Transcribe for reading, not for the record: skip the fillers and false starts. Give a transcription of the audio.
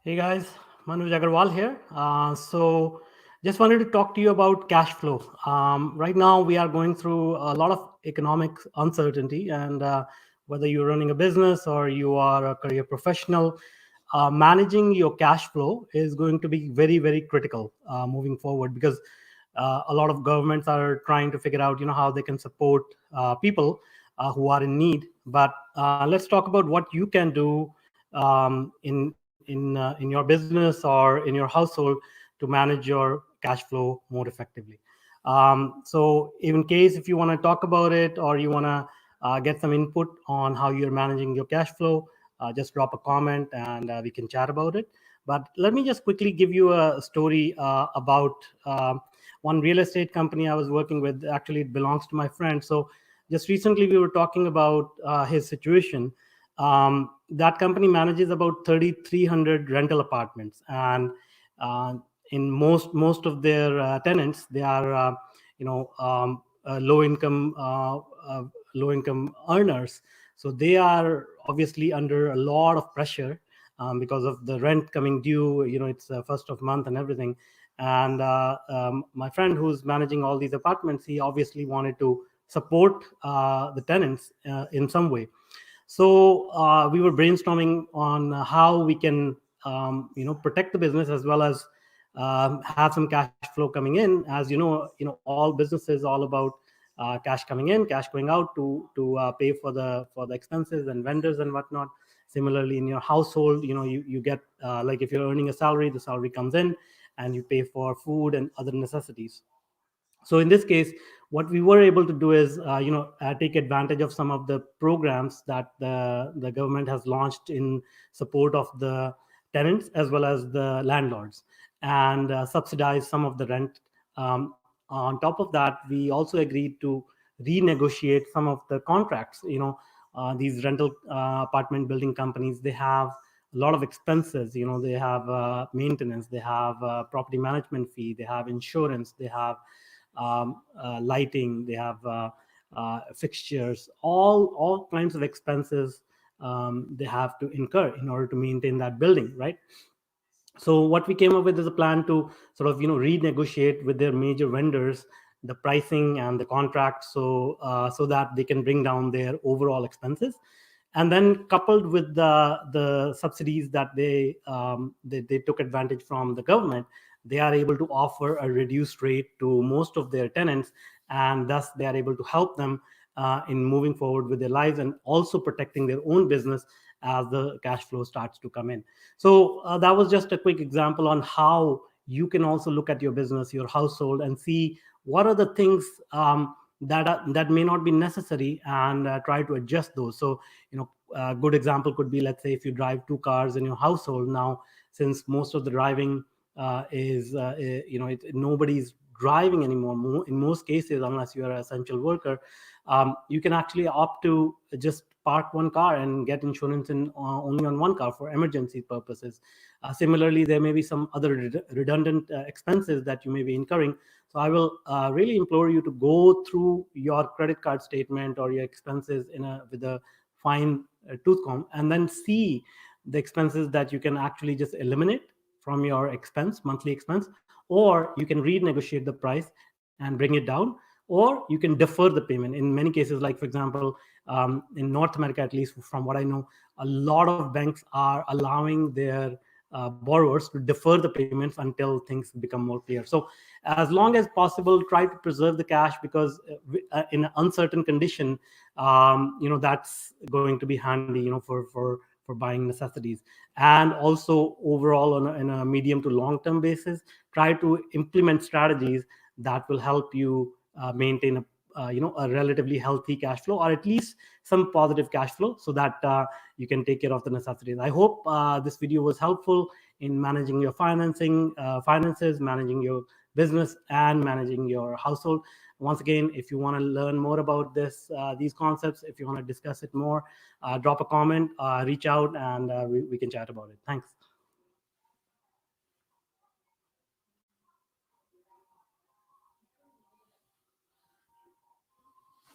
Hey guys, Manoj Agarwal here. Just wanted to talk to you about cash flow. Right now, we are going through a lot of economic uncertainty, and whether you're running a business or you are a career professional, managing your cash flow is going to be very, very critical moving forward because a lot of governments are trying to figure out, how they can support people who are in need. But let's talk about what you can do in your business or in your household to manage your cash flow more effectively. So, in case if you want to talk about it or you want to get some input on how you're managing your cash flow, just drop a comment and we can chat about it. But let me just quickly give you a story about one real estate company I was working with. Actually, it belongs to my friend. So, just recently we were talking about his situation. That company manages about 3,300 rental apartments, and uh, in most of their tenants, they are low income low income earners. So they are obviously under a lot of pressure because of the rent coming due. It's first of month and everything. And my friend who's managing all these apartments, he obviously wanted to support the tenants in some way. So we were brainstorming on how we can, protect the business as well as have some cash flow coming in. As all businesses all about cash coming in, cash going out to pay for the expenses and vendors and whatnot. Similarly, in your household, you get like if you're earning a salary, the salary comes in, and you pay for food and other necessities. So in this case, what we were able to do is take advantage of some of the programs that the government has launched in support of the tenants as well as the landlords, and subsidize some of the rent. On top of that, we also agreed to renegotiate some of the contracts. These rental apartment building companies, they have a lot of expenses. They have maintenance, they have property management fee, they have insurance, they have lighting, they have fixtures, all kinds of expenses they have to incur in order to maintain that building, right? So what we came up with is a plan to sort of renegotiate with their major vendors the pricing and the contract, so that they can bring down their overall expenses. And then coupled with the subsidies that they took advantage from the government, they are able to offer a reduced rate to most of their tenants, and thus they are able to help them in moving forward with their lives and also protecting their own business as the cash flow starts to come in. So that was just a quick example on how you can also look at your business, your household, and see what are the things that may not be necessary, and try to adjust those. So a good example could be, let's say, if you drive two cars in your household now, since most of the driving nobody's driving anymore in most cases, unless you are an essential worker. You can actually opt to just park one car and get insurance in only on one car for emergency purposes. Similarly, there may be some other redundant expenses that you may be incurring. So I will really implore you to go through your credit card statement or your expenses with a fine tooth comb, and then see the expenses that you can actually just eliminate from your monthly expense, or you can renegotiate the price and bring it down, or you can defer the payment. In many cases, like for example, in North America, at least from what I know, a lot of banks are allowing their borrowers to defer the payments until things become more clear. So as long as possible, try to preserve the cash, because in an uncertain condition, that's going to be handy, for buying necessities. And also overall, on a medium to long term basis, try to implement strategies that will help you maintain a relatively healthy cash flow, or at least some positive cash flow, so that you can take care of the necessities. I hope this video was helpful in managing your finances, managing your business, and managing your household. Once again, if you want to learn more about these concepts, if you want to discuss it more, drop a comment, reach out, and we can chat about it. Thanks.